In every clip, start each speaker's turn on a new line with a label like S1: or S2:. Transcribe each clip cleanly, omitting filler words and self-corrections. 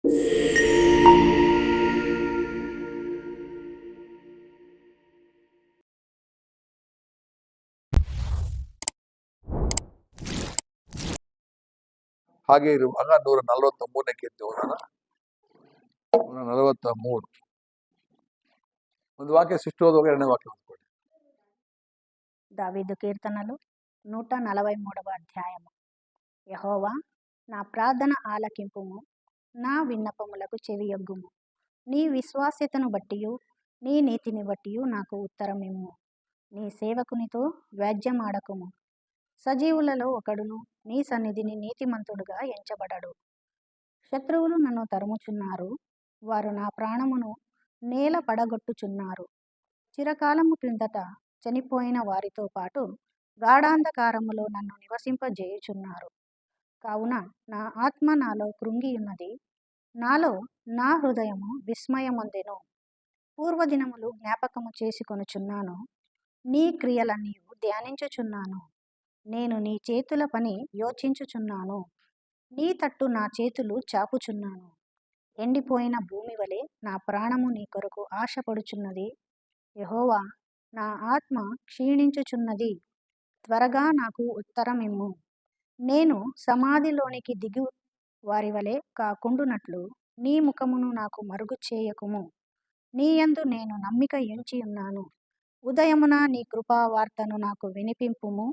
S1: ಹಾಗೆ ಇರುವಾಗ 143ಕ್ಕೆ ಎತ್ತಿ ಹೋಗೋಣ. 143 ಒಂದು ವಾಕ್ಯ ಸೃಷ್ಟಿ ಹೋದಾಗ ಎರಡನೇ ವಾಕ್ಯ ಓದ್ಕೊಳ್ಳಿ.
S2: దావీదు కీర్తనలు 143వ అధ్యాయము. యెహోవా, నా ప్రార్థన ఆలకింపుము, నా విన్నపములకు చెవియొగ్గుము. నీ విశ్వాస్యతను బట్టియు నీ నీతిని బట్టియు నాకు ఉత్తరమిమ్ము. నీ సేవకునితో వ్యాజ్యమాడకుము. సజీవులలో ఒకడును నీ సన్నిధిని నీతిమంతుడుగా ఎంచబడడు. శత్రువులు నన్ను తరుముచున్నారు, వారు నా ప్రాణమును నేల పడగొట్టుచున్నారు. చిరకాలము క్రిందట చనిపోయిన వారితో పాటు గాఢాంధకారములో నన్ను నివసింపజేయుచున్నారు. కావున నా ఆత్మ నాలో కృంగియున్నది, నాలో నా హృదయము విస్మయమొందెను. పూర్వదినములు జ్ఞాపకము చేసుకొనుచున్నాను, నీ క్రియలన్నీ ధ్యానించుచున్నాను. నేను నీ చేతుల పని యోచించుచున్నాను. నీ తట్టు నా చేతులు చాపుచున్నాను. ఎండిపోయిన భూమి వలె నా ప్రాణము నీ కొరకు ఆశపడుచున్నది. యెహోవా, నా ఆత్మ క్షీణించుచున్నది, త్వరగా నాకు ఉత్తరమిమ్ము. నేను సమాధిలోనికి దిగు వారి వలె కాకుండునట్లు నీ ముఖమును నాకు మరుగు చేయకుము. నీ యందు నేను నమ్మిక ఉంచియున్నాను. ఉదయమున నీ కృపా వార్తను నాకు వినిపింపుము.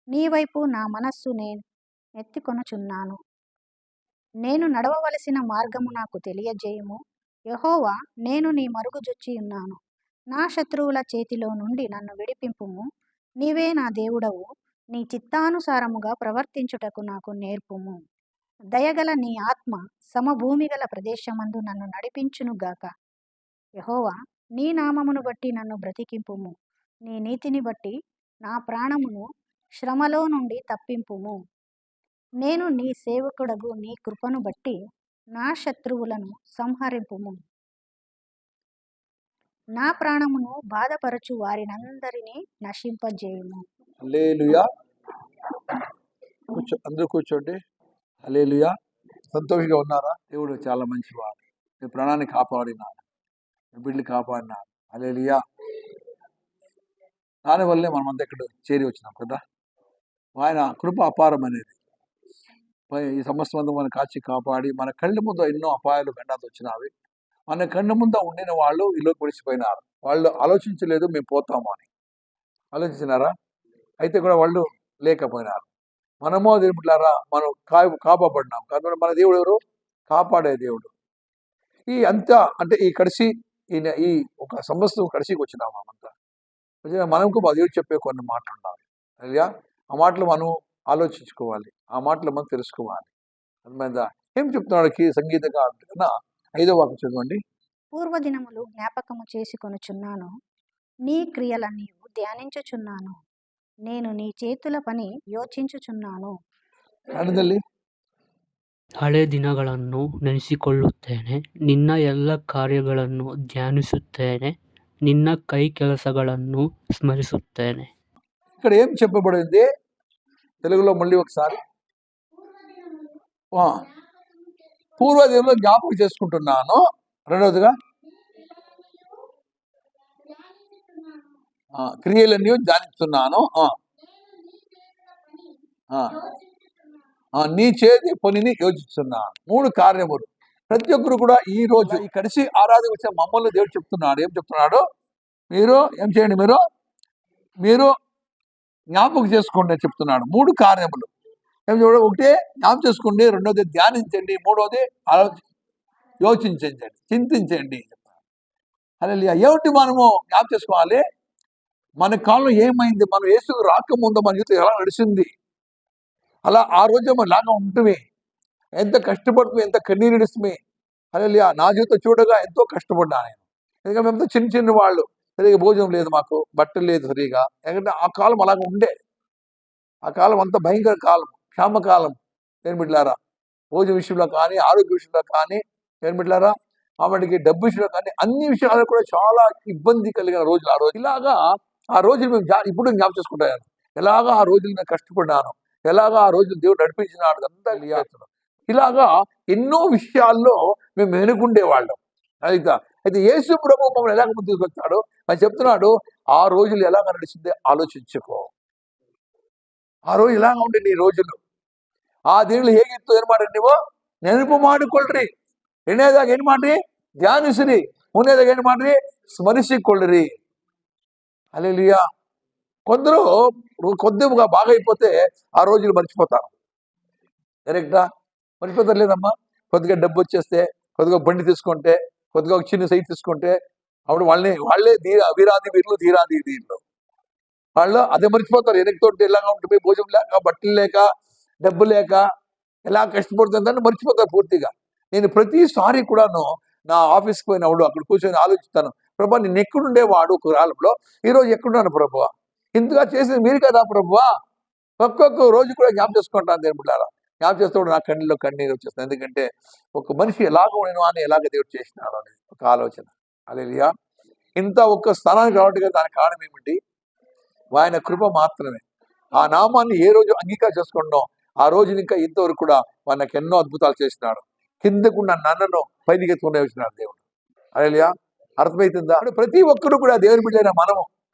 S2: నీ వైపు నా మనస్సు ఎత్తికొనుచున్నాను. నేను నడవవలసిన మార్గము నాకు తెలియజేయుము. యెహోవా, నేను నీ మరుగుజొచ్చియున్నాను. నా శత్రువుల చేతిలో నుండి నన్ను విడిపింపుము. నీవే నా దేవుడవు. నీ చిత్తానుసారముగా ప్రవర్తించుటకు నాకు నేర్పుము. దయగల నీ ఆత్మ సమభూమి గల ప్రదేశమందు నన్ను నడిపించునుగాక. యెహోవా, నీ నామమును బట్టి నన్ను బ్రతికింపుము. నీ నీతిని బట్టి నా ప్రాణమును శ్రమలో నుండి తప్పింపుము. నేను నీ సేవకుడగు నీ కృపను బట్టి నా శత్రువులను సంహరింపుము. నా ప్రాణమును బాధపరచు వారినందరినీ నశింపజేయుము.
S1: హల్లెలూయా. అందరూ కూర్చోండి. హల్లెలూయా. సంతోషంగా ఉన్నారా? దేవుడు చాలా మంచివాడు. మీ ప్రాణాన్ని కాపాడినాడు, మీ బిడ్డలు కాపాడినాడు. హల్లెలూయా. దానివల్లే మనమంతా ఇక్కడ చేరి వచ్చినాం కదా. ఆయన కృప అపారమనేది. ఈ సంవత్సరం అంతా మనం కాచి కాపాడి మన కళ్ళ ముందు ఎన్నో అపాయాలు గండాలు వచ్చినవి. మన కళ్ళ ముందు ఉండిన వాళ్ళు ఇల్లుకి పొడిచిపోయినారు. వాళ్ళు ఆలోచించలేదు మేము పోతాము అని. ఆలోచించినారా? అయితే కూడా వాళ్ళు లేకపోయినారు. మనమో దేవులారా మనం కాపాడినాం. కాబట్టి మన దేవుడు ఎవరు? కాపాడే దేవుడు. ఈ అంతా అంటే ఈ కడిసి ఈ ఒక సంవత్సరం కడిసికి వచ్చినాం. మనమంతా మనకు మా దేవుడు చెప్పే కొన్ని మాటలు ఉండాలి. అయ్యా, ఆ మాటలు మనం ఆలోచించుకోవాలి. ఆ మాటలు మనం తెలుసుకోవాలి. అర్థమైందా? ఏం చెప్తున్నాడు సంగీతంగా కన్నా 5వ వాక్యం చదవండి.
S2: పూర్వదినములు జ్ఞాపకము చేసుకొనుచున్నాను, నీ క్రియలన్నీ ధ్యానించుచున్నాను. నేను నీ చేతుల పని ಯೋಚಿಸುచున్నాను.
S3: ಹಳೆ ದಿನಗಳನ್ನು ನೆನೆಸಿಕೊಳ್ಳುತ್ತೇನೆ, ನಿನ್ನ ಎಲ್ಲ ಕಾರ್ಯಗಳನ್ನು ಧ್ಯಾನಿಸುತ್ತೇನೆ, నిన్న కై ಕೆಲಸಗಳನ್ನು స్మరిస్తుತ್ತೇನೆ.
S1: ఇక్కడ ఏం చెప్పబడింది తెలుగులో? మళ్ళీ ఒకసారి. పూర్వదినంలో జ్ఞాపకం చేసుకుంటున్నాను. రెండవదిగా క్రియలన్నీ ధ్యానిస్తున్నాను. నీ చేతి పనిని యోచిస్తున్నాను. 3 కార్యములు. ప్రతి ఒక్కరు కూడా ఈ రోజు ఈ కలిసి ఆరాధన వచ్చే మమ్మల్ని దేవుడు చెప్తున్నాడు. ఏం చెప్తున్నాడు? మీరు ఏం చేయండి? మీరు జ్ఞాపకం చేసుకోండి అని చెప్తున్నాడు. 3 కార్యములు ఏం చూడ? ఒకటి జ్ఞాపకం చేసుకోండి, రెండోది ధ్యానించండి, మూడవది యోచించండి, చింతించండి. హల్లెలూయా. ఏమిటి మనము జ్ఞాపకం చేసుకోవాలి? మన కాలంలో ఏమైంది? మనం యేసు రాకముందు మన జీవితం ఎలా నడిచింది? అలా ఆ రోజు మనం లాగా ఉంటుంది. ఎంత కష్టపడుతుంది, ఎంత కన్నీరు ఇడుస్తుంది. హల్లెలూయా. నా జీవితం చూడగా ఎంతో కష్టపడ్డా నేను. ఎందుకంటే మేమంతా చిన్న వాళ్ళు. సరిగా భోజనం లేదు, మాకు బట్టలు లేదు సరిగా. ఎందుకంటే ఆ కాలం అలాగ ఉండే. ఆ కాలం అంత భయంకర కాలం, క్షామకాలం. ఏం బిడ్డలారా, భోజన విషయంలో కానీ, ఆరోగ్య విషయంలో కానీ, ఏం బిడ్డలారా, ఆమెకి డబ్బు విషయంలో కానీ, అన్ని విషయాలు కూడా చాలా ఇబ్బంది కలిగిన రోజులు ఆ రోజు. ఇలాగా ఆ రోజులు మేము ఇప్పుడు జ్ఞాపకం చేసుకుంటాను. ఎలాగా ఆ రోజులు నేను కష్టపడ్డాను, ఎలాగా ఆ రోజులు దేవుడు నడిపించినాడు అంతా ఇలాగా ఎన్నో విషయాల్లో మేము వెనుకుండేవాళ్ళం. అయితే యేసు ప్రభు మమ్మల్ని ఎలాగ ముందుకు తీసుకొచ్చాడు అని చెప్తున్నాడు. ఆ రోజులు ఎలాగ నడిచిందే ఆలోచించుకో. ఆ రోజు ఇలాగ ఉండే నీ రోజులు. ఆ ದಿನಗಳು ಹೇಗಿತ್ತು ಏನು ಮಾಡ್ರಿ ನೀವು ನೆನಪು ಮಾಡಿಕೊಳ್ಳ್ರಿ. ಎರಡನೇದಾಗ ಏನು ಮಾಡ್ರಿ ಧ್ಯಾನಿಸ್ರಿ. ಮೂರನೇದಾಗ ಏನು ಮಾಡ್ರಿ స్మరించుకొల్లిరి. హల్లెలూయా. కొందరు కొద్దిగా బాగా అయిపోతే ఆ రోజులు మర్చిపోతారు. కరెక్టా? మర్చిపోతారు లేదమ్మా. కొద్దిగా డబ్బు వచ్చేస్తే, కొద్దిగా బండి తీసుకుంటే, కొద్దిగా ఒక చిన్న సైట్ తీసుకుంటే అప్పుడు వాళ్ళే వీరాది వీరులు ధీరాది ధీరులు. వాళ్ళు అదే మర్చిపోతారు. ఎనక్తోటి ఎలాగా ఉంటుంది, భోజనం లేక, బట్టలు లేక, డబ్బు లేక ఎలా కష్టపడుతుందని మర్చిపోతారు పూర్తిగా. నేను ప్రతిసారి కూడాను నా ఆఫీస్కి పోయినప్పుడు అక్కడ కూర్చొని ఆలోచిస్తాను, ప్రభా నేను ఎక్కడుండేవాడు ఒక కాలంలో, ఈరోజు ఎక్కడున్నాను ప్రభా, ఇంతగా చేసింది మీరు కదా ప్రభా. ఒక్కొక్క రోజు కూడా జ్ఞాపకం చేసుకుంటాను దేవుడు బిడ్డలారా. జ్ఞాపకం చేస్తూ నా కన్నీలో కన్నీరు వచ్చేస్తాను. ఎందుకంటే ఒక మనిషి ఎలాగ ఉండను అని ఎలాగ దేవుడు చేసినాడు అనేది ఒక ఆలోచన. హల్లెలూయా. ఇంత ఒక్క స్థానానికి రావడం కదా దానికి కారణం ఏమిటి? ఆయన కృప మాత్రమే. ఆ నామాన్ని ఏ రోజు అంగీకారం చేసుకుంటాం ఆ రోజు ఇంకా ఇంతవరకు కూడా మనకు ఎన్నో అద్భుతాలు చేసినాడు. కిందకున్న నన్నను పైకి ఎత్తుకునే వచ్చినాడు దేవుడు. హల్లెలూయా. అర్థమవుతుందా? అంటే ప్రతి ఒక్కరు కూడా దేవుని బిడ్డైన మనం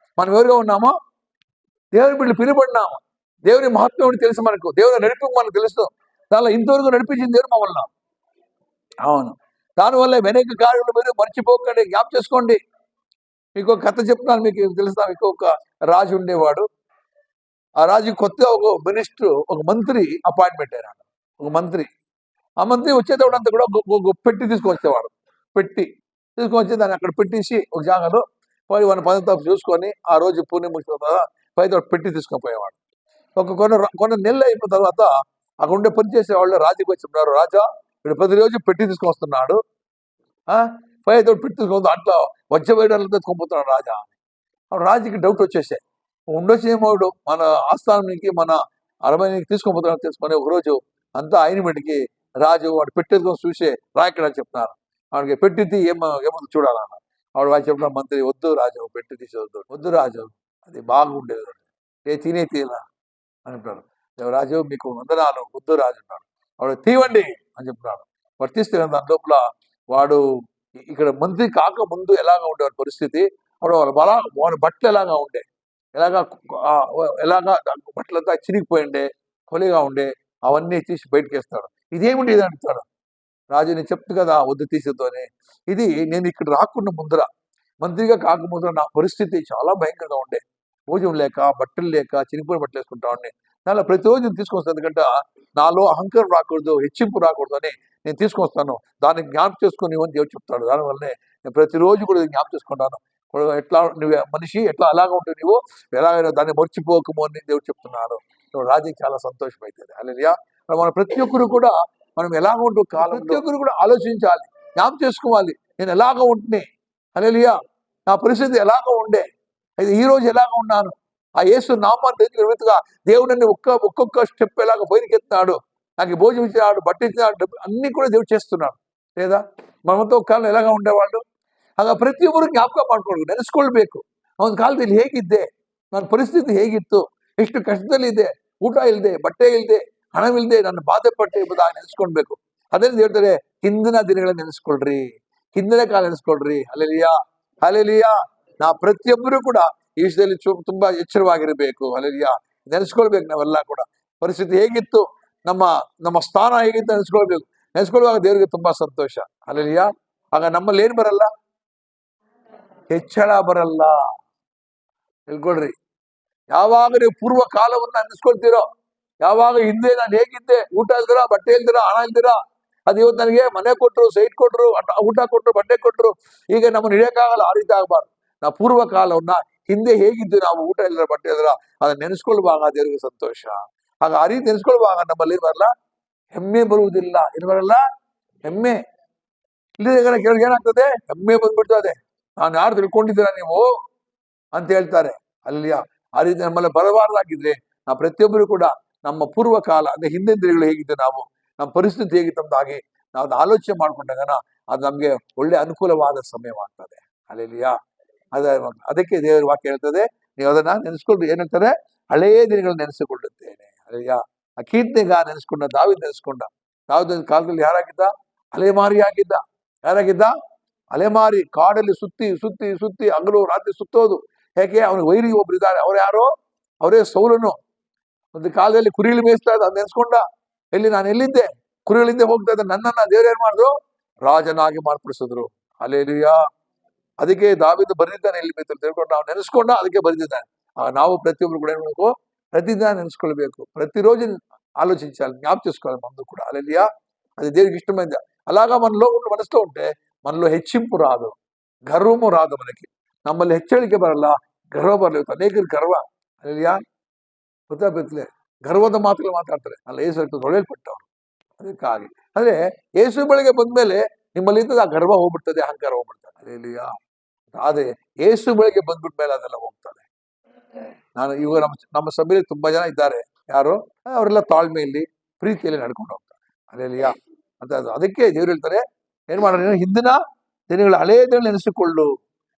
S1: ఎవరుగా ఉన్నామో దేవుని బిడ్డలు పిలువబడినాము. దేవుని మహత్వం తెలుసు మనకు, దేవుని నడిపి మనకు తెలుసు. దానిలో ఇంతవరకు నడిపించింది దేవుడు మమ్మల్ని. అవును. దానివల్ల వెనక కార్యాలు మీరు మర్చిపోకండి, జ్ఞాపకం చేసుకోండి. మీకు ఒక కథ చెప్తున్నాను, మీకు తెలుసా? మీకు ఒక రాజు ఉండేవాడు. ఆ రాజు కొత్తగా ఒక మినిస్టర్, ఒక మంత్రి అపాయింట్మెంట్ అయినాడు. ఒక మంత్రి. ఆ మంత్రి వచ్చేటప్పుడు అంతా కూడా పెట్టి తీసుకొచ్చేవాడు. పెట్టి తీసుకొచ్చి దాన్ని అక్కడ పెట్టేసి ఒక జాగాలో పోయి మన పని తప్పు చూసుకొని ఆ రోజు పూర్ణి ముగిసిన తర్వాత పైన పెట్టి తీసుకొని పోయేవాడు. కొన్ని నెలలు అయిపోయిన తర్వాత అక్కడ ఉండే పని చేసే వాళ్ళు రాజుకి వచ్చి ఉన్నారు, రాజా వీడు ప్రతిరోజు పెట్టి తీసుకొస్తున్నాడు, పైతో పెట్టి తీసుకొని అట్లా వచ్చే వేయడాలతో తీసుకొని రాజా. రాజుకి డౌట్ వచ్చేసాయి. ఉండొచ్చేమోడు మన ఆస్థానానికి మన అరమనికి తీసుకొని తెలుసుకొని ఒకరోజు అంతా ఆయన మటుకి రాజు వాడు పెట్టేసుకొని చూసే రాయక్కడ చెప్తున్నారు. వాడికి పెట్టింది ఏమో చూడాలన్న. వాడు చెప్పిన మంత్రి, వద్దు రాజు పెట్టి తీసేవద్దు, వద్దు రాజు అది బాగుండేది, తినే తీలా అని చెప్పాడు. రాజు మీకు వందనాలు, వద్దు రాజు అన్నాడు. వాడు తీవండి అని చెప్తున్నాడు. వర్తిస్తే దాని లోపల వాడు ఇక్కడ మంత్రి కాక ముందు ఎలాగ ఉండేవాడి పరిస్థితి, వాడి బట్టలు ఎలాగా ఉండే, ఎలాగా బట్టలంతా చిరిగిపోయిండే, కొలిగా ఉండే, అవన్నీ తీసి బయటకు వేస్తాడు. ఇదేమిటి ఇది అంటాడు. రాజు నేను చెప్తు కదా వద్దు తీసేద్దు అని. ఇది నేను ఇక్కడ రాకుండా ముందర, మంత్రిగా కాకముందర నా పరిస్థితి చాలా భయంకరంగా ఉండే. భోజనం లేక, బట్టలు లేక, చిరిగిపోయిన బట్టలు వేసుకుంటా ఉండే. దానిలో ప్రతిరోజు నేను తీసుకొస్తాను, ఎందుకంటే నాలో అహంకారం రాకూడదు, హెచ్చింపు రాకూడదు అని నేను తీసుకొస్తాను. దాన్ని జ్ఞాపకం చేసుకుని అని దేవుడు చెప్తాడు. దానివల్లనే నేను ప్రతిరోజు కూడా జ్ఞాపకం చేసుకుంటాను. ఎట్లా నువ్వు మనిషి ఎట్లా అలాగా ఉంటుంది, నువ్వు ఎలాగైనా దాన్ని మర్చిపోకము అని దేవుడు చెప్తున్నాను. రాజుకి చాలా సంతోషం అవుతుంది. హల్లెలూయా. మన ప్రతి ఒక్కరు కూడా మనం ఎలాగ ఉంటూ కాలం ప్రతి ఒక్కరు కూడా ఆలోచించాలి, జ్ఞాపకం చేసుకోవాలి, నేను ఎలాగ ఉంటున్నా, హల్లెలూయా, నా పరిస్థితి ఎలాగ ఉండే, అయితే ఈ రోజు ఎలాగ ఉన్నాను. ఆ యేసు నామాన్ని విధంగా దేవుడిని ఒక్కొక్క స్టెప్ ఎలాగ బయలుకెత్తున్నాడు, నాకు భోజనం ఇచ్చినాడు, బట్ట ఇచ్చినాడు, అన్ని కూడా దేవుడు చేస్తున్నాడు. లేదా మనతో కాలం ಎಲಾಗ ఉండేవాళ్ళు ಆಗ ಪ್ರತಿಯೊಬ್ಬರು ಜ್ಞಾಪಕ ಮಾಡ್ಕೊಳ್ಬೇಕು, ನೆನೆಸ್ಕೊಳ್ಬೇಕು. ಅವನ ಕಾಲದಲ್ಲಿ ಹೇಗಿದ್ದೆ, ನನ್ನ ಪರಿಸ್ಥಿತಿ ಹೇಗಿತ್ತು, ಎಷ್ಟು ಕಷ್ಟದಲ್ಲಿದೆ, ಊಟ ಇಲ್ಲದೆ, ಬಟ್ಟೆ ಇಲ್ಲದೆ, ಹಣವಿಲ್ಲದೆ ನನ್ನ ಬಾಧೆ ಪಟ್ಟೆ ಎಂಬುದಾಗಿ ನೆನೆಸ್ಕೊಳ್ಬೇಕು. ಅದರಿಂದ ಹೇಳ್ತಾರೆ, ಹಿಂದಿನ ದಿನಗಳನ್ನ ನೆನೆಸ್ಕೊಳ್ರಿ, ಹಿಂದಿನ ಕಾಲ ನೆನೆಸ್ಕೊಳ್ರಿ. Hallelujah, hallelujah. ನಾ ಪ್ರತಿಯೊಬ್ಬರು ಕೂಡ ಈ ವಿಷಯದಲ್ಲಿ ತುಂಬಾ ಎಚ್ಚರವಾಗಿರಬೇಕು. ಹಲ್ಲೆಲೂಯಾ, ನೆನೆಸ್ಕೊಳ್ಬೇಕು. ನಾವೆಲ್ಲ ಕೂಡ ಪರಿಸ್ಥಿತಿ ಹೇಗಿತ್ತು, ನಮ್ಮ ಸ್ಥಾನ ಹೇಗಿತ್ತು ನೆನೆಸ್ಕೊಳ್ಬೇಕು. ನೆನೆಸ್ಕೊಳ್ಳುವಾಗ ದೇವರಿಗೆ ತುಂಬಾ ಸಂತೋಷ. ಹಲ್ಲೆಲೂಯಾ. ಆಗ ನಮ್ಮಲ್ಲಿ ಏನ್ ಬರಲ್ಲ, ಹೆಚ್ಚಳ ಬರಲ್ಲ. ತಿಳ್ಕೊಳ್ರಿ, ಯಾವಾಗ ನೀವು ಪೂರ್ವ ಕಾಲವನ್ನ ನೆನೆಸ್ಕೊಳ್ತೀರೋ, ಯಾವಾಗ ಹಿಂದೆ ನಾನು ಹೇಗಿದ್ದೆ, ಊಟ ಇಲ್ದಿರ, ಬಟ್ಟೆ ಇಲ್ದಿರ, ಹಣ ಇಲ್ದಿರ, ಅದು ಇವತ್ತು ನನಗೆ ಮನೆ ಕೊಟ್ಟರು, ಸೈಟ್ ಕೊಟ್ಟರು, ಊಟ ಕೊಟ್ಟರು, ಬಟ್ಟೆ ಕೊಟ್ಟರು, ಈಗ ನಮ್ಮನ್ನು ಹಿಡಿಯಕ್ಕಾಗಲ್ಲ. ಆ ರೀತಿ ಆಗಬಾರ್ದು. ನಾವು ಪೂರ್ವ ಕಾಲವನ್ನ ಹಿಂದೆ ಹೇಗಿದ್ದು, ನಾವು ಊಟ ಇಲ್ದಿರ, ಬಟ್ಟೆ ಇಲ್ದಿರ, ಅದನ್ನ ನೆನೆಸ್ಕೊಳ್ಳುವಾಗ ದೇವರಿಗೆ ಸಂತೋಷ. ಆಗ ಆ ರೀತಿ ನೆನೆಸ್ಕೊಳ್ಳುವಾಗ ನಮ್ಮಲ್ಲಿ ಬರಲ್ಲ, ಹೆಮ್ಮೆ ಬರುವುದಿಲ್ಲ. ಏನು ಬರಲ್ಲ, ಹೆಮ್ಮೆ ಇಲ್ಲದೆ ಕೇಳಿದ್ರೆ ಏನಾಗ್ತದೆ, ಹೆಮ್ಮೆ ಬಂದ್ಬಿಡ್ತದೆ. ನಾನು ಯಾರು ತಿಳ್ಕೊಂಡಿದ್ದೀರಾ ನೀವು ಅಂತ ಹೇಳ್ತಾರೆ. ಅಲ್ಲಿಯ ಆ ರೀತಿ ನಮ್ಮಲ್ಲಿ ಬರಬಾರ್ದಾಗಿದ್ರೆ ನಾವು ಪ್ರತಿಯೊಬ್ಬರು ಕೂಡ ನಮ್ಮ ಪೂರ್ವ ಕಾಲ ಅಂದ್ರೆ ಹಿಂದಿನ ದಿನಗಳು ಹೇಗಿದ್ದು, ನಾವು ನಮ್ಮ ಪರಿಸ್ಥಿತಿ ಹೇಗಿತ್ತು ಅಂತಾಗಿ ನಾವು ಅದನ್ನ ಆಲೋಚನೆ ಮಾಡ್ಕೊಂಡಾಗ ಅದು ನಮ್ಗೆ ಒಳ್ಳೆ ಅನುಕೂಲವಾದ ಸಮಯವಾಗ್ತದೆ. ಅಲ್ಲಿಯ ಅದಕ್ಕೆ ದೇವರ ವಾಕ್ಯ ಹೇಳ್ತದೆ, ನೀವು ಅದನ್ನ ನೆನೆಸ್ಕೊಂಡು ಏನ್ ಹೇಳ್ತಾರೆ, ಹಳೆಯ ದಿನಗಳನ್ನ ನೆನೆಸಿಕೊಳ್ಳುತ್ತೇನೆ. ಅಲ್ಲಿಯ ಆ ಕೀರ್ತನೆಗ ನೆನೆಸ್ಕೊಂಡ, ದಾವಿದ ನೆನೆಸ್ಕೊಂಡ. ದಾವಿದನ ಕಾಲದಲ್ಲಿ ಯಾರಾಗಿದ್ದ, ಅಲೆಮಾರಿಯಾಗಿದ್ದ. ಯಾರಾಗಿದ್ದ? ಅಲೆಮಾರಿ, ಕಾಡಲ್ಲಿ ಸುತ್ತಿ ಸುತ್ತಿ ಸುತ್ತಿ ಹಗಲು ರಾತ್ರಿ ಸುತ್ತೋದು. ಯಾಕೆ? ಅವನಿಗೆ ವೈರಿ ಒಬ್ರು ಇದ್ದಾರೆ. ಅವ್ರು ಯಾರೋ? ಅವರೇ ಸೌಲನು. ಒಂದು ಕಾಲದಲ್ಲಿ ಕುರಿಗಳು ಮೇಯಿಸ್ತಾ ಇದ್ದ, ಅದ್ ನೆನ್ಸ್ಕೊಂಡ. ನಾನು ಎಲ್ಲಿದ್ದೆ? ಕುರಿಗಳಿಂದ ಹೋಗ್ತಾ ಇದ್ದ. ನನ್ನನ್ನ ದೇವ್ರು ಏನ್ ಮಾಡಿದ್ರು? ರಾಜನಾಗಿ ಮಾರ್ಪಡಿಸಿದ್ರು. ಹಲ್ಲೆಲೂಯಾ. ಅದಕ್ಕೆ ದಾವೀದ ಬರೆದಿದ್ದಾನೆ, ಎಲ್ಲಿ ಬೇಕು ತಿಳ್ಕೊಂಡು ನಾವು ನೆನೆಸ್ಕೊಂಡ, ಅದಕ್ಕೆ ಬರೆದಿದ್ದಾನೆ. ನಾವು ಪ್ರತಿಯೊಬ್ರು ಕೂಡ ಏನ್ ಮಾಡಬೇಕು? ಪ್ರತಿದಿನ ನೆನೆಸ್ಕೊಳ್ಬೇಕು, ప్రతిరోజు ఆలోచించాలి, జ్ఞాపకం చేసుకోవాలి ముందు కూడా. హల్లెలూయా. అది దేవునికి ఇష్టమైంది. అలాగా మనలో మనసులో ఉంటే మనలో హెచ్చింపు రాదు, గర్వము రాదు. మనకి ನಮ್ಮಲ್ಲಿ ಹೆಚ್ಚಳಿಕೆ ಬರಲ್ಲ, ಗರ್ವ ಬರಲಿತ್ತು. ಅನೇಕರು ಗರ್ವ. ಹಲ್ಲೆಲೂಯಾ. ಗೊತ್ತಾಗ್ಬೇಕಲೆ, ಗರ್ವದ ಮಾತುಗಳು ಮಾತಾಡ್ತಾರೆ. ಅಲ್ಲ, ಯೇಸು ರಕ್ತದಲ್ಲಿ ಹೊಳೆಯಲ್ಪಟ್ಟವರು. ಅದಕ್ಕಾಗಿ ಅಂದ್ರೆ ಯೇಸು ಬಳಿಗೆ ಬಂದ್ಮೇಲೆ ನಿಮ್ಮಲ್ಲಿಂದ ಆ ಗರ್ವ ಹೋಗ್ಬಿಡ್ತದೆ, ಅಹಂಕಾರ ಹೋಗ್ಬಿಡ್ತದೆ. ಹಲ್ಲೆಲೂಯಾ. ಆದ್ರೆ ಯೇಸು ಬಳಿಗೆ ಬಂದ್ಬಿಟ್ಟ ಮೇಲೆ ಅದೆಲ್ಲ ಹೋಗ್ತದೆ. ನಾನು ಇವಾಗ ನಮ್ಮ ಸಭೆಯಲ್ಲಿ ತುಂಬಾ ಜನ ಇದ್ದಾರೆ. ಯಾರು? ಅವರೆಲ್ಲ ತಾಳ್ಮೆಯಲ್ಲಿ, ಪ್ರೀತಿಯಲ್ಲಿ ನಡ್ಕೊಂಡು ಹೋಗ್ತಾರೆ. ಹಲ್ಲೆಲೂಯಾ. ಅಂತ ಅದಕ್ಕೆ ದೇವ್ರು ಹೇಳ್ತಾರೆ, ಏನ್ ಮಾಡೋಣ? ಹಿಂದಿನ ದಿನಗಳ ಹಳೆಯ ದಿನಗಳು ನೆನೆಸಿಕೊಳ್ಳು.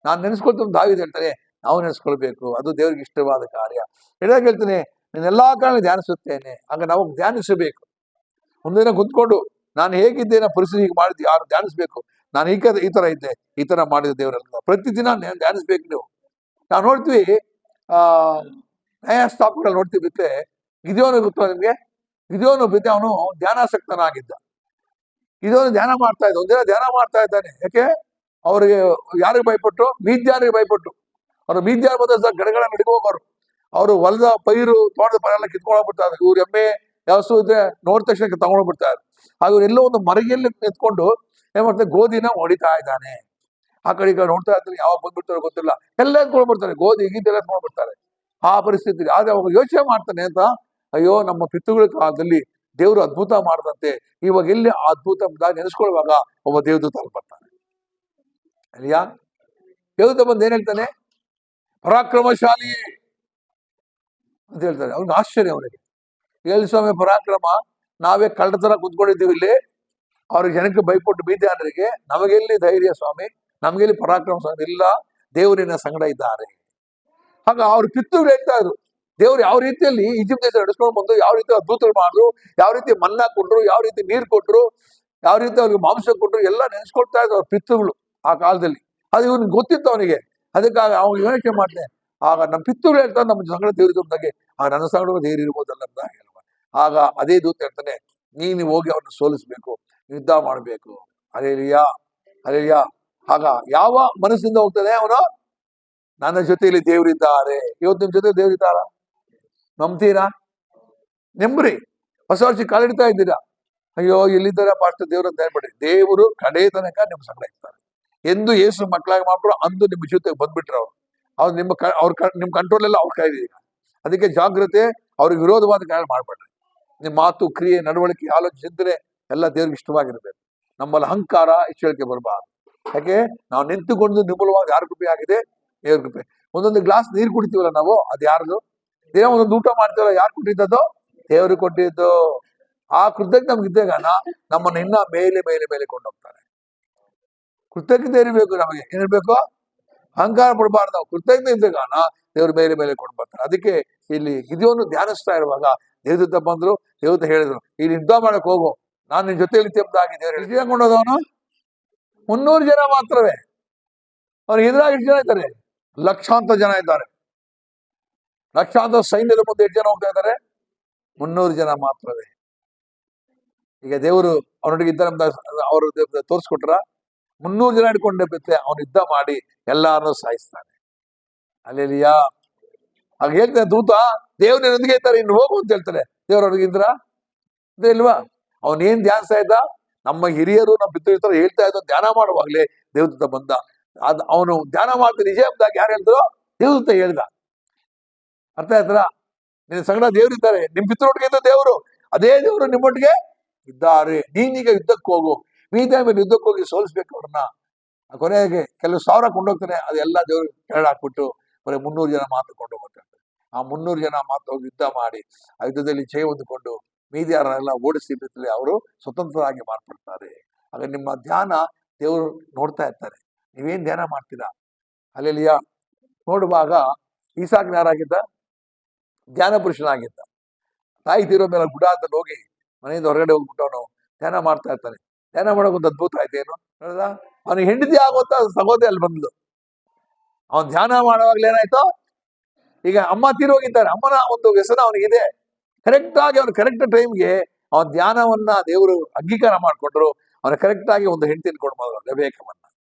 S1: ನಾನು ನೆನೆಸ್ಕೊಳ್ತೀನಿ. ದಾವೀದ ಹೇಳ್ತಾನೆ, ನಾವು ನೆನೆಸ್ಕೊಳ್ಬೇಕು. ಅದು ದೇವ್ರಿಗೆ ಇಷ್ಟವಾದ ಕಾರ್ಯ. ಹೇಳ್ತಾನೆ, ನೀನೆಲ್ಲಾ ಕಾರಣ ಧ್ಯಾನಿಸುತ್ತೇನೆ. ಆಗ ನಾವು ಧ್ಯಾನಿಸಬೇಕು. ಮುಂದಿನ ಕುತ್ಕೊಂಡು ನಾನು ಹೇಗಿದ್ದೇನೆ, ಪರಿಸ್ಥಿತಿ ಹೀಗೆ ಮಾಡಿದ್ದೆ, ಯಾರು ಧ್ಯಾನಿಸ್ಬೇಕು. ನಾನು ಈ ತರ ಇದ್ದೆ, ಈ ತರ ಮಾಡಿದ ದೇವರೆಲ್ಲ ಪ್ರತಿದಿನ ಧ್ಯಾನಿಸ್ಬೇಕು. ನಾವು ನೋಡ್ತೀವಿ, ನ್ಯಾಯಸ್ಥಾಪಕರಲ್ಲಿ ನೋಡ್ತೀವಿ. ಬಿತ್ತೆ ಗಿದ್ಯೋನು ಗೊತ್ತ ನಿಮ್ಗೆ? ಗಿದ್ಯೋನು ಬಿತ್ತೆ ಅವನು ಧ್ಯಾನಾಸಕ್ತನಾಗಿದ್ದ. ಇದೊಂದು ಧ್ಯಾನ ಮಾಡ್ತಾ ಇದ್ದ. ಒಂದಿನ ಧ್ಯಾನ ಮಾಡ್ತಾ ಇದ್ದಾನೆ. ಯಾಕೆ? ಅವ್ರಿಗೆ ಯಾರಿಗೆ ಭಯಪಟ್ಟು? ಮೀದ್ಯಾನಿಗೆ ಭಯಪಟ್ಟು. ಅವ್ರು ಮೀದ್ಯಾನ ಬಂದ ಗಡಗಳ ನಡಿಗೆ ಹೋಗೋರು. ಅವರು ಹೊಲದ ಪೈರು, ತೋಟದ ಪೈರೆಲ್ಲ ಕಿತ್ಕೊಂಡೋಗ್ಬಿಡ್ತಾರೆ. ಇವ್ರು ಎಮ್ಮೆ ಯಾವಸು ಇದ್ರೆ ನೋಡಿದ ತಕ್ಷಣ ತಗೊಂಡೋಗ್ಬಿಡ್ತಾರೆ. ಆಗ ಎಲ್ಲೋ ಒಂದು ಮರಗೆಲ್ಲಿ ನಿಂತ್ಕೊಂಡು ಏನ್ ಮಾಡ್ತಾರೆ? ಗೋಧಿನ ಹೊಡಿತಾ ಇದ್ದಾನೆ. ಆ ಕಡೆ ಈಗ ನೋಡ್ತಾ ಇರ್ತಾರೆ, ಯಾವಾಗ ಬಂದ್ಬಿಡ್ತಾರೋ ಗೊತ್ತಿಲ್ಲ. ಎಲ್ಲ ಎತ್ಕೊಂಡ್ಬಿಡ್ತಾರೆ, ಗೋಧಿ ಗೀದೆಲ್ಲ ಎತ್ಕೊಂಡ್ಬಿಡ್ತಾರೆ. ಆ ಪರಿಸ್ಥಿತಿ. ಆದ್ರೆ ಅವಾಗ ಯೋಚನೆ ಮಾಡ್ತಾನೆ ಅಂತ, ಅಯ್ಯೋ, ನಮ್ಮ ಪಿತೃಗಳ ಕಾಲದಲ್ಲಿ ದೇವರು ಅದ್ಭುತ ಮಾಡದಂತೆ ಇವಾಗ ಎಲ್ಲಿ ಅದ್ಭುತ ನೆನೆಸ್ಕೊಳ್ಳುವಾಗ ಒಬ್ಬ ದೇವದೂತ ಅಲ್ಲಿ ಬರ್ತಾನೆ. ಅಲ್ಲಿಯಾ ದೇವದೂತ ಬಂದು ಏನ್ ಹೇಳ್ತಾನೆ? ಪರಾಕ್ರಮಶಾಲಿ ಅಂತ ಹೇಳ್ತಾರೆ. ಅವ್ನಿಗೆ ಆಶ್ಚರ್ಯ. ಅವನಿಗೆ ಹೇಳಿ, ಸ್ವಾಮಿ ಪರಾಕ್ರಮ, ನಾವೇ ಕಳ್ಳತರ ಕುತ್ಕೊಂಡಿದ್ದೀವಿ ಇಲ್ಲಿ, ಅವ್ರಿಗೆ ಜನಕ್ಕೆ ಭಯಪಟ್ಟು ಬೀದಿಯಾನರಿಗೆ, ನಮಗೆಲ್ಲಿ ಧೈರ್ಯ ಸ್ವಾಮಿ, ನಮಗೆಲ್ಲಿ ಪರಾಕ್ರಮ ಸ್ವಾಮಿ? ಇಲ್ಲ, ದೇವರಿನ ಸಂಗಡ ಇದ್ದಾರೆ. ಆಗ ಅವ್ರ ಪಿತೃಗಳು ಹೇಳ್ತಾ ಇದ್ರು, ದೇವ್ರು ಯಾವ ರೀತಿಯಲ್ಲಿ ಈಜಿಪ್ಟ್ ದೇಶ ನಡೆಸ್ಕೊಂಡು ಬಂದು, ಯಾವ ರೀತಿ ಅದ್ಭುತಗಳು ಮಾಡಿದ್ರು, ಯಾವ ರೀತಿ ಮನ್ನಾ ಕೊಟ್ರು, ಯಾವ ರೀತಿ ನೀರು ಕೊಟ್ರು, ಯಾವ ರೀತಿ ಅವ್ರಿಗೆ ಮಾಂಸ ಕೊಟ್ರು, ಎಲ್ಲ ನೆನೆಸ್ಕೊಳ್ತಾ ಇದ್ರು ಅವ್ರ ಪಿತೃಗಳು ಆ ಕಾಲದಲ್ಲಿ. ಅದು ಇವ್ನಿಗೆ ಗೊತ್ತಿತ್ತು ಅವನಿಗೆ. ಅದಕ್ಕಾಗ ಅವ್ನು ಯೋಚನೆ ಮಾಡ್ತಾನೆ, ಆಗ ನಮ್ಮ ಪಿತೃಗಳು ಹೇಳ್ತಾರೆ ನಮ್ಮ ಸಂಗಡ ದೇವ್ರ ಬಗ್ಗೆ, ಆಗ ನನ್ನ ಸಂಗಡ ದೇವ್ರು ಇರ್ಬೋದಲ್ಲ ಅಂತ ಹೇಳುವ. ಆಗ ಅದೇ ದೂತ ಹೇಳ್ತಾನೆ, ನೀನು ಹೋಗಿ ಅವ್ರನ್ನ ಸೋಲಿಸ್ಬೇಕು, ಯುದ್ಧ ಮಾಡಬೇಕು. Hallelujah, hallelujah. ಆಗ ಯಾವ ಮನಸ್ಸಿಂದ ಹೋಗ್ತಾನೆ ಅವನು? ನನ್ನ ಜೊತೆಯಲ್ಲಿ ದೇವರಿದ್ದಾರೆ. ಇವತ್ತು ನಿಮ್ ಜೊತೆ ದೇವರಿದ್ದಾರ? ನಂಬ್ತೀರಾ? ನೆಂಬ್ರಿ. ಹೊಸ ವರ್ಷಕ್ಕೆ ಕಾಲಿಡ್ತಾ ಇದ್ದೀರಾ, ಅಯ್ಯೋ ಎಲ್ಲಿದ್ದಾರ ಪಾಸ್ಟರ್ ದೇವ್ರು ಅಂತ ಹೇಳ್ಬೇಡಿ. ದೇವರು ಕಡೆ ತನಕ ನಿಮ್ ಸಂಗಡ ಇರ್ತಾರೆ. ಎಂದು ಯೇಸು ಮಕ್ಕಳಾಗಿ ಮಾಡ್ಬಿಟ್ರು, ಅಂದು ನಿಮ್ಮ ಜೊತೆಗೆ ಬಂದ್ಬಿಟ್ರು. ಅವ್ರು ನಿಮ್ ಕಂಟ್ರೋಲ್ ಎಲ್ಲ ಅವ್ರ ಕೈಲಿ. ಅದಕ್ಕೆ ಜಾಗ್ರತೆ. ಅವ್ರಿಗೆ ವಿರೋಧವಾದ ಕಾರ್ಯ ಮಾಡ್ಬೇಡ್ರಿ. ನಿಮ್ಮ ಮಾತು, ಕ್ರಿಯೆ, ನಡವಳಿಕೆ, ಆಲೋಚಿಸಿದ್ರೆ ಎಲ್ಲ ದೇವ್ರಿಗೆ ಇಷ್ಟವಾಗಿರ್ಬೇಕು. ನಮ್ಮಲ್ಲಿ ಅಹಂಕಾರ, ಇಚ್ಚಳಿಕೆ ಬರಬಾರ್ದು. ಯಾಕೆ? ನಾವು ನಿಂತುಕೊಂಡು ನಿಮ್ಮಲವಾಗಿ ಯಾರ ಕೃಪೆ ಆಗಿದೆ? ದೇವ್ರ ಕೃಪೆ. ಒಂದೊಂದು ಗ್ಲಾಸ್ ನೀರು ಕುಡಿತೀವಲ್ಲ ನಾವು, ಅದು ಯಾರ್ದು? ದಿನ ಒಂದೊಂದು ಊಟ ಮಾಡ್ತೀವಲ್ಲ, ಯಾರು ಕೊಟ್ಟಿದ್ದದು? ದೇವ್ರಿಗೆ ಕೊಟ್ಟಿದ್ದು. ಆ ಕೃತಜ್ಞತೆ ನಮ್ಗೆ ಇದ್ದಾಗ ನಮ್ಮನ್ನ ಇನ್ನ ಮೇಲೆ ಮೇಲೆ ಮೇಲೆ ಕೊಂಡೋಗ್ತಾರೆ. ಕೃತಜ್ಞತೆ ಇರಬೇಕು. ನಮಗೆ ಏನಿರ್ಬೇಕು? ಅಹಂಕಾರ ಪಡಬಾರ್ದು. ನಾವು ಕೃತಜ್ಞತೆ ಇದ್ದಾಗ ದೇವ್ರ ಮೇಲೆ ಮೇಲೆ ಕೊಂಡು ಬರ್ತಾರೆ. ಅದಕ್ಕೆ ಇಲ್ಲಿ ಗಿದ್ಯೋನು ಧ್ಯಾನಿಸ್ತಾ ಇರುವಾಗ ದೇವದೂತ ಬಂದ್ರು. ದೇವದೂತ ಹೇಳಿದ್ರು, ಇಲ್ಲಿ ಯುದ್ಧ ಮಾಡಕ್ ಹೋಗು, ನಾನು ನಿನ್ ಜೊತೆಯಲ್ಲಿ ತೆಪ್ಪದಾಗಿ. ದೇವ್ರು ಕೊಂಡೋದವನು 300 ಜನ ಮಾತ್ರವೇ. ಅವ್ರಿಗೆ ಎದುರಾಗಿ ಎಷ್ಟು ಜನ ಇದ್ದಾರೆ? ಲಕ್ಷಾಂತರ ಜನ ಇದ್ದಾರೆ. ಲಕ್ಷಾಂತರ ಸೈನ್ಯದ ಮುಂದೆ ಎಷ್ಟು ಜನ ಹೋಗ್ತಾ ಇದ್ದಾರೆ? 300 ಜನ ಮಾತ್ರವೇ. ಈಗ ದೇವರು ಅವನೊಟ್ಟಿಗೆ ಇದ್ದ ಅವರು ತೋರಿಸ್ಕೊಟ್ರ 300 ಜನ ಇಟ್ಕೊಂಡೆ ಬಿತ್ತೆ ಅವನು ಯುದ್ಧ ಮಾಡಿ ಎಲ್ಲಾರನ್ನೂ ಸಾಯಿಸ್ತಾನೆ. ಹಲ್ಲೆಲೂಯಾ. ಆಗ ಹೇಳ್ತಾನೆ ದೂತ, ದೇವ್ರ ನೊಂದಿಗೆ ಇರ್ತಾರೆ, ಇನ್ನು ಹೋಗು ಅಂತ ಹೇಳ್ತಾರೆ. ದೇವ್ರವ್ರಿಗೆ ಇದ್ರ ಅದೇ ಇಲ್ವಾ? ಅವನೇನ್ ಧ್ಯಾನಿಸ್ತಾ ಇದ್ದ? ನಮ್ಮ ಹಿರಿಯರು, ನಮ್ಮ ಪಿತೃಗಳು ಹೇಳ್ತಾ ಇದ್ದ ಧ್ಯಾನ ಮಾಡುವಾಗ್ಲೇ ದೇವದೂತ ಬಂದ. ಅವನು ಧ್ಯಾನ ಮಾಡ್ತಾ ನಿಜ ಎಂಬುದಾಗಿ ಯಾರು ಹೇಳಿದ್ರು? ದೇವದೂತ ಹೇಳ್ದ. ಅರ್ಥ ಆಯ್ತರ? ನಿನ್ನ ಸಂಗಡ ದೇವ್ರಿದ್ದಾರೆ. ನಿಮ್ ಪಿತೃೊಟ್ಟಿಗೆ ಇದ್ದ ದೇವರು, ಅದೇ ದೇವರು ನಿಮ್ಮೊಟ್ಟಿಗೆ ಇದ್ದಾರೆ. ನೀನೀಗ ಯುದ್ಧಕ್ಕೆ ಹೋಗು. ಮೀದಿಯ ಮೇಲೆ ಯುದ್ಧಕ್ಕೆ ಹೋಗಿ ಸೋಲಿಸ್ಬೇಕು ಅವ್ರನ್ನ. ಕೊನೆಗೆ ಕೆಲವು ಸಾವಿರ ಕೊಂಡೋಗ್ತಾನೆ, ಅದೆಲ್ಲ ದೇವರು ಕೆರಳು ಹಾಕ್ಬಿಟ್ಟು ಬರೀ 300 ಜನ ಮಾತ್ರ ಕೊಂಡೋಗ್ತಾರೆ. ಆ 300 ಜನ ಮಾತ್ರ ಹೋಗಿ ಯುದ್ಧ ಮಾಡಿ ಆ ಯುದ್ಧದಲ್ಲಿ ಜಯ ಹೊಂದಿಕೊಂಡು ಮೀದಿಯಾರನ್ನೆಲ್ಲ ಓಡಿಸಿ ಬಿತ್ತಲೆ ಅವರು ಸ್ವತಂತ್ರರಾಗಿ ಮಾರ್ಪಡ್ತಾರೆ. ಆಗ ನಿಮ್ಮ ಧ್ಯಾನ ದೇವರು ನೋಡ್ತಾ ಇರ್ತಾರೆ. ನೀವೇನ್ ಧ್ಯಾನ ಮಾಡ್ತೀರಾ? ಹಲ್ಲೆಲೂಯಾ. ನೋಡುವಾಗ ಈಸಾಕ್ನ ಯಾರಾಗಿದ್ದ? ಧ್ಯಾನ ಪುರುಷನಾಗಿದ್ದ. ತಾಯಿ ತೀರೋ ಮೇಲೆ ಗುಡಾರದಲ್ಲಿ ಹೋಗಿ ಮನೆಯಿಂದ ಹೊರಗಡೆ ಹೋಗ್ಬಿಟ್ಟು ಅವನು ಧ್ಯಾನ ಮಾಡ್ತಾ ಇರ್ತಾನೆ. ಧ್ಯಾನ ಮಾಡೋಕೆ ಒಂದು ಅದ್ಭುತ ಆಯ್ತೇನು ನೋಡ್ದ. ಅವನಿಗೆ ಹೆಂಡತಿ ಆಗುವಂತ ಸಹೋದರಿ ಅಲ್ಲಿ ಬಂದ್ಲು. ಅವನ್ ಧ್ಯಾನ ಮಾಡುವಾಗ್ಲೇ ಏನಾಯ್ತು, ಈಗ ಅಮ್ಮ ತೀರೋಗಿದ್ದಾರೆ, ಅಮ್ಮನ ಒಂದು ವ್ಯಸನ ಅವನಿಗಿದೆ. ಕರೆಕ್ಟ್ ಆಗಿ ಅವನು ಕರೆಕ್ಟ್ ಟೈಮ್ಗೆ ಅವನ ಧ್ಯಾನವನ್ನ ದೇವರು ಅಂಗೀಕಾರ ಮಾಡ್ಕೊಂಡ್ರು. ಅವನ ಕರೆಕ್ಟ್ ಆಗಿ ಒಂದು ಹೆಂಡತಿನ ಕೊಡ್ಬೋದು ರೆಬೇಕವನ್ನ.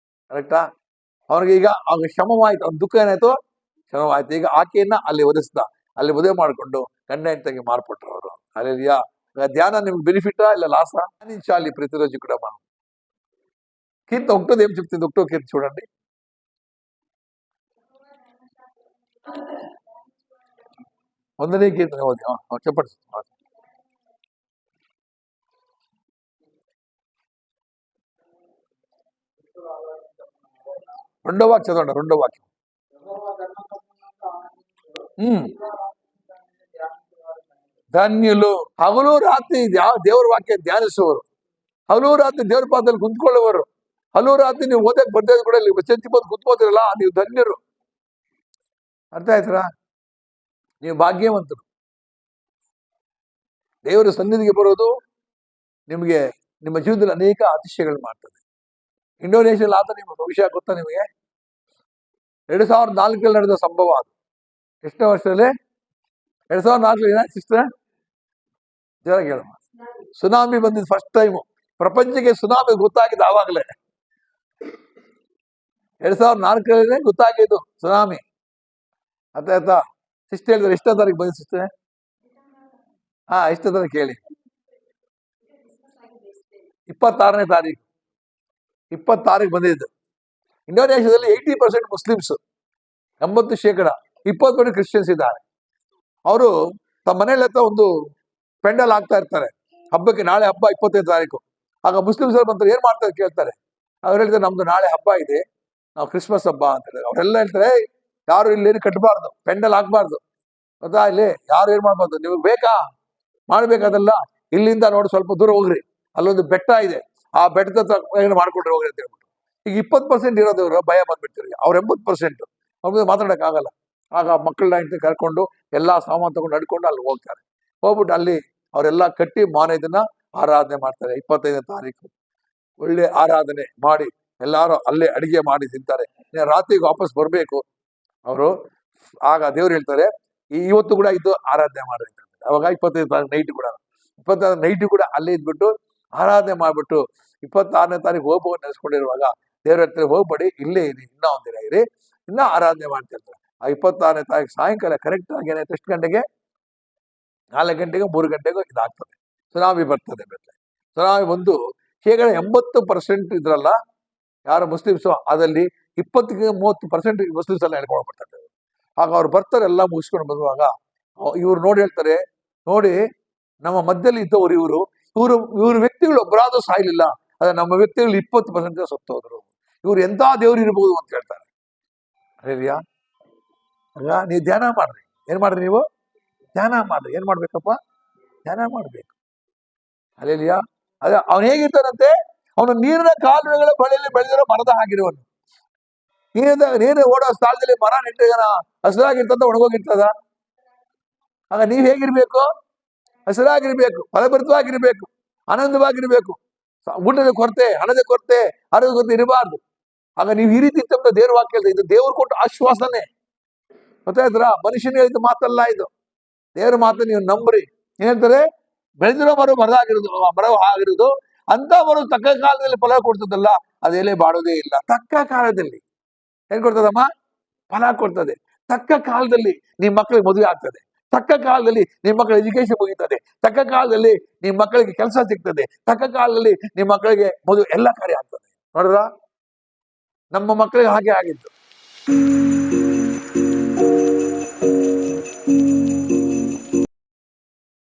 S1: ಕರೆಕ್ಟಾ? ಅವ್ನಿಗೆ ಈಗ ಅವ್ನಿಗೆ ಶ್ರಮವಾಯ್ತು, ಅವ್ನ ದುಃಖ ಏನಾಯ್ತು, ಶ್ರಮವಾಯ್ತು. ಈಗ ಆಕೆಯನ್ನ ಅಲ್ಲಿ ಒದಿಸ್ದ, ಅಲ್ಲಿ ಮದುವೆ ಮಾಡ್ಕೊಂಡು ಗಂಡ ಹೆಂಡತಿಗೆ ಮಾರ್ಪಟ್ರು ಅವರು. ಅಲ್ಲಿಯ ಧ್ಯಾನ ನಿಮ್ಗೆ ಬೆನಿಫಿಟಾ ಇಲ್ಲ లాసా? చాలి ప్రతిరోజు కూడా మనం కీర్తన ఒకటోది ఏం చెప్తుంది, ఒకటో కీర్తన చూడండి. వందనే కీర్తన చెప్పండి. రెండో వాక్యం చదవండి, రెండో వాక్యం. ಧನ್ಯುಲು, ಹಗಲು ರಾತ್ರಿ ದೇವ್ರ ವಾಕ್ಯ ಧ್ಯಾನಿಸುವರು, ಹಗಲು ರಾತ್ರಿ ದೇವ್ರ ಪಾದದಲ್ಲಿ ಕುಂತ್ಕೊಳ್ಳುವರು, ಹಗಲು ರಾತ್ರಿ ನೀವು ಓದಕ್ಕೆ ಬರ್ದೇದು ಕೂಡ ಇಲ್ಲಿ ಚರ್ಚಿ ಬಂದು ಕುಂತ್ಕೋತಿರಲ್ಲ, ನೀವು ಧನ್ಯರು. ಅರ್ಥ ಆಯ್ತರಾ? ನೀವು ಭಾಗ್ಯವಂತರು. ದೇವರ ಸನ್ನಿಧಿಗೆ ಬರೋದು ನಿಮಗೆ ನಿಮ್ಮ ಜೀವನದಲ್ಲಿ ಅನೇಕ ಅತಿಶಯಗಳು ಮಾಡ್ತದೆ. ಇಂಡೋನೇಷ್ಯಾದಲ್ಲಿ ಆತ ನಿಮ್ಮ ವಿಷಯ ಗೊತ್ತಾ ನಿಮಗೆ? 2004 ನಡೆದ ಸಂಭವ ಅದು. ಎಷ್ಟನೇ ವರ್ಷದಲ್ಲಿ? 2004 ಏನಾಯ್ತು ಸಿಸ್ಟರ್? ಜೋರಾಗಿ ಹೇಳ. ಸುನಾಮಿ ಬಂದಿದ್ದು ಫಸ್ಟ್ ಟೈಮು ಪ್ರಪಂಚಕ್ಕೆ. ಸುನಾಮಿ ಗೊತ್ತಾಗಿದ್ದು ಆವಾಗಲೇ 2004 ಗೊತ್ತಾಗಿದ್ದು ಸುನಾಮಿ. ಆಯ್ತಾ? ಸಿಸ್ಟರ್ ಹೇಳಿದ್ರೆ ಎಷ್ಟನೇ ತಾರೀಕು ಬಂದಿದ್ದು ಸಿಸ್ಟರ್? ಎಷ್ಟನೇ ತಾರೀಕು ಹೇಳಿ? 26ನೇ ತಾರೀಕು. 26 ಬಂದಿದ್ದು. ಇಂಡೋನೇಷ್ಯಾದಲ್ಲಿ 80% ಮುಸ್ಲಿಮ್ಸ್, 80%, 20% ಕ್ರಿಶ್ಚಿಯನ್ಸ್ ಇದ್ದಾರೆ. ಅವರು ತಮ್ಮ ಮನೇಲಿ ಹತ್ರ ಒಂದು ಪೆಂಡಲ್ ಆಗ್ತಾ ಇರ್ತಾರೆ ಹಬ್ಬಕ್ಕೆ. ನಾಳೆ ಹಬ್ಬ 25ನೇ ತಾರೀಕು. ಆಗ ಮುಸ್ಲಿಮ್ಸ್ ಬಂತಾರೆ, ಏನ್ ಮಾಡ್ತಾರೆ ಕೇಳ್ತಾರೆ. ಅವ್ರು ಹೇಳ್ತಾರೆ, ನಮ್ದು ನಾಳೆ ಹಬ್ಬ ಇದೆ, ನಾವು ಕ್ರಿಸ್ಮಸ್ ಹಬ್ಬ ಅಂತ ಹೇಳಿದ್ರೆ. ಅವರೆಲ್ಲ ಹೇಳ್ತಾರೆ, ಯಾರು ಇಲ್ಲೇನು ಕಟ್ಟಬಾರ್ದು, ಪೆಂಡಲ್ ಹಾಕ್ಬಾರ್ದು, ಗೊತ್ತಾ? ಇಲ್ಲಿ ಯಾರು ಏನ್ ಮಾಡ್ಬಾರ್ದು, ನಿಮಗೆ ಬೇಕಾ ಮಾಡ್ಬೇಕಾದಲ್ಲ, ಇಲ್ಲಿಂದ ನೋಡಿ ಸ್ವಲ್ಪ ದೂರ ಹೋಗ್ರಿ, ಅಲ್ಲೊಂದು ಬೆಟ್ಟ ಇದೆ, ಆ ಬೆಟ್ಟದ ಹತ್ರ ಏನು ಮಾಡ್ಕೊಂಡ್ರೆ ಹೋಗ್ರಿ ಅಂತ ಹೇಳ್ಬಿಟ್ಟು. ಈಗ 20% ಇರೋದವ್ರು ಭಯ ಬಂದ್ಬಿಡ್ತೀರಿ. ಅವ್ರು 80% ಅವ್ರಿಗೆ ಮಾತಾಡಕ್ ಆಗಲ್ಲ. ಆಗ ಮಕ್ಕಳನ್ನ ಕರ್ಕೊಂಡು ಎಲ್ಲಾ ಸಾಮಾನು ತಗೊಂಡು ನಡ್ಕೊಂಡು ಅಲ್ಲಿ ಹೋಗ್ತಾರೆ. ಹೋಗ್ಬಿಟ್ಟು ಅಲ್ಲಿ ಅವರೆಲ್ಲ ಕಟ್ಟಿ ಮಾರನೇ ದಿನ ಆರಾಧನೆ ಮಾಡ್ತಾರೆ. 25ನೇ ತಾರೀಕು ಒಳ್ಳೆ ಆರಾಧನೆ ಮಾಡಿ ಎಲ್ಲಾರು ಅಲ್ಲೇ ಅಡಿಗೆ ಮಾಡಿ ತಿಂತಾರೆ. ರಾತ್ರಿಗೆ ವಾಪಸ್ ಬರ್ಬೇಕು ಅವರು. ಆಗ ದೇವ್ರು ಹೇಳ್ತಾರೆ, ಇವತ್ತು ಕೂಡ ಇದ್ದು ಆರಾಧನೆ ಮಾಡಿ ಅಂತ. ಅವಾಗ 25ನೇ ತಾರೀಕು ನೈಟ್ ಕೂಡ 26ನೇ ನೈಟ್ ಕೂಡ ಅಲ್ಲೇ ಇದ್ಬಿಟ್ಟು ಆರಾಧನೆ ಮಾಡ್ಬಿಟ್ಟು 26ನೇ ತಾರೀಕು ಹೋಗ್ಬೋದು ನೆನೆಸ್ಕೊಂಡಿರುವಾಗ ದೇವ್ರ ಹತ್ರ ಹೋಗ್ಬೇಡಿ, ಇಲ್ಲೇ ಇರಿ, ಇನ್ನೂ ಒಂದಿನ ಇರಿ, ಇನ್ನೂ ಆರಾಧನೆ ಮಾಡ್ತಿರ್ತಾರೆ. ಆ 26ನೇ ತಾರೀಕು ಸಾಯಂಕಾಲ ಕರೆಕ್ಟ್ ಆಗಿ ಏನಾಯ್ತು, ಎಷ್ಟು ಗಂಟೆಗೆ? 4 ಗಂಟೆಗೆ 3 ಗಂಟೆಗೂ ಇದಾಗ್ತದೆ, ಸುನಾಮಿ ಬರ್ತದೆ. ಸುನಾಮಿ ಬಂದು ಶೇಕಡ 80% ಇದ್ರಲ್ಲ ಯಾರು ಮುಸ್ಲಿಮ್ಸು, ಅದರಲ್ಲಿ 20-30% ಮುಸ್ಲಿಮ್ಸ್ ಎಲ್ಲ ಹೇಳ್ಕೊಂಡು ಬರ್ತಾರೆ. ಆಗ ಅವ್ರು ಬರ್ತಾರೆ, ಎಲ್ಲ ಮುಗಿಸ್ಕೊಂಡು ಬರುವಾಗ ಇವ್ರು ನೋಡಿ ಹೇಳ್ತಾರೆ, ನೋಡಿ ನಮ್ಮ ಮಧ್ಯದಲ್ಲಿ ಇದ್ದವರು ಇವರು ವ್ಯಕ್ತಿಗಳು ಒಬ್ಬರಾದ್ರೂ ಸಾಯ್ಲಿಲ್ಲ, ಅದೇ ನಮ್ಮ ವ್ಯಕ್ತಿಗಳು 20% ಸತ್ತೋದ್ರು. ಇವ್ರು ಎಂತ ದೇವ್ರು ಇರ್ಬೋದು ಅಂತ ಹೇಳ್ತಾರೆ. ಅರೇರಿಯಾ, ನೀವು ಧ್ಯಾನ ಮಾಡ್ರಿ. ಏನ್ ಮಾಡ್ರಿ? ನೀವು ಧ್ಯಾನ ಮಾಡ್ರಿ. ಏನ್ ಮಾಡ್ಬೇಕಪ್ಪ? ಧ್ಯಾನ ಮಾಡ್ಬೇಕು. ಅಲ್ಲೇಲಿಯಾ. ಅದೇ ಅವನು ಹೇಗಿರ್ತಾನಂತೆ, ಅವನು ನೀರಿನ ಕಾಲುವೆಗಳ ಬಳಿಯಲ್ಲಿ ಬೆಳೆದಿರೋ ಮರದ ಹಾಗಿರುವನು. ನೀರು ಓಡೋ ಸ್ಥಳದಲ್ಲಿ ಮರ ನೆಟ್ಟಿಗನ ಹಸಿರಾಗಿರ್ತದ, ಒಣಗೋಗಿರ್ತದ? ಆಗ ನೀವ್ ಹೇಗಿರ್ಬೇಕು? ಹಸಿರಾಗಿರ್ಬೇಕು, ಫಲಭರಿತವಾಗಿರ್ಬೇಕು, ಆನಂದವಾಗಿರ್ಬೇಕು. ಊಟದ ಕೊರತೆ, ಹಣದ ಕೊರತೆ, ಆರೋಗ್ಯ ಕೊರತೆ ಇರಬಾರ್ದು. ಆಗ ನೀವು ಈ ರೀತಿ ಇರ್ತಂತ ದೇವ್ರ ವಾಕ್ಯ ಹೇಳ್ತಾರೆ. ಇದು ದೇವ್ರು ಕೊಟ್ಟು ಆಶ್ವಾಸನೆ, ಗೊತ್ತಾಯ್ತರ? ಮನುಷ್ಯನ ಹೇಳಿದ ಮಾತಲ್ಲ ಇದು, ದೇವ್ರ ಮಾತು. ನೀವು ನಂಬ್ರಿ. ಏನ್ ಹೇಳ್ತಾರೆ? ಬೆಳೆದಿರೋ ಮರ ಆಗಿರೋದು ಅಂತ ಮರ ತಕ್ಕ ಕಾಲದಲ್ಲಿ ಫಲ ಕೊಡ್ತದಲ್ಲ, ಅದೆಲೆ ಬಾಡೋದೇ ಇಲ್ಲ. ತಕ್ಕ ಕಾಲದಲ್ಲಿ ಏನ್ ಕೊಡ್ತದಮ್ಮ? ಫಲ ಕೊಡ್ತದೆ. ತಕ್ಕ ಕಾಲದಲ್ಲಿ ನಿಮ್ ಮಕ್ಕಳಿಗೆ ಮದುವೆ ಆಗ್ತದೆ, ತಕ್ಕ ಕಾಲದಲ್ಲಿ ನಿಮ್ಮ ಮಕ್ಕಳ ಎಜುಕೇಶನ್ ಮುಗಿತದೆ, ತಕ್ಕ ಕಾಲದಲ್ಲಿ ನಿಮ್ಮ ಮಕ್ಕಳಿಗೆ ಕೆಲಸ ಸಿಗ್ತದೆ, ತಕ್ಕ ಕಾಲದಲ್ಲಿ ನಿಮ್ಮ ಮಕ್ಕಳಿಗೆ ಮದುವೆ ಎಲ್ಲ ಕಾರ್ಯ ಆಗ್ತದೆ. ನೋಡ್ರ, ನಮ್ಮ ಮಕ್ಕಳಿಗೆ ಹಾಗೆ ಆಗಿದ್ದು.